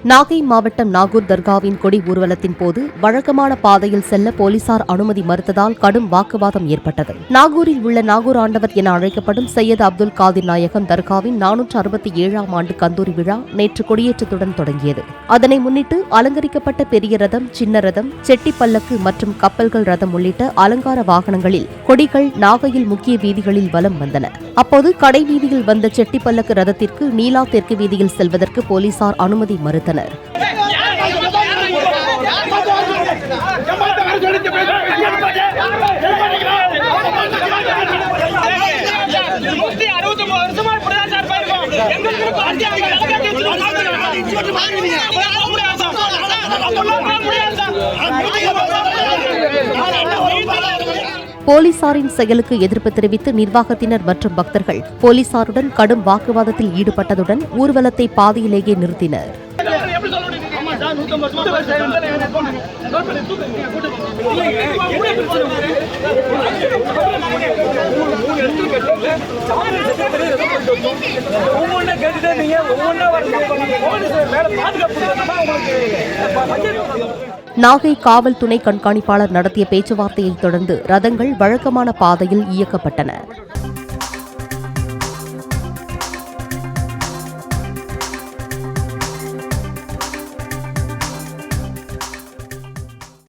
நாகை மாவட்டம் நாகூர் தர்காவின் கொடி ஊர்வலத்தின் போது வழக்கமான பாதையில் செல்ல போலீசார் அனுமதி மறுத்ததால் கடும் வாக்குவாதம் ஏற்பட்டது. நாகூரில் உள்ள நாகூர் ஆண்டவர் என அழைக்கப்படும் சையத் அப்துல் காதிர் நாயகம் தர்காவின் 467ஆம் ஆண்டு கந்தூரி விழா நேற்று கொடியேற்றத்துடன் தொடங்கியது. அதனை முன்னிட்டு அலங்கரிக்கப்பட்ட பெரிய ரதம், சின்ன ரதம், செட்டி பல்லக்கு மற்றும் கப்பல்கள் ரதம் உள்ளிட்ட அலங்கார வாகனங்களில் கொடிகள் நாகையில் முக்கிய வீதிகளில் வலம் வந்தன. அப்போது கடை வீதியில் வந்த செட்டி பல்லக்கு ரதத்திற்கு நீலா தெற்கு வீதியில் செல்வதற்கு போலீசார் அனுமதி மறுத்தனர். போலீசாரின் செயலுக்கு எதிர்ப்பு தெரிவித்து நிர்வாகத்தினர் மற்றும் பக்தர்கள் போலீசாருடன் கடும் வாக்குவாதத்தில் ஈடுபட்டதுடன் ஊர்வலத்தை பாதியிலேயே நிறுத்தினர். நாகை காவல் துணை கண்காணிப்பாளர் நடத்திய பேச்சுவார்த்தையை தொடர்ந்து ரதங்கள் வழக்கமான பாதையில் இயக்கப்பட்டன.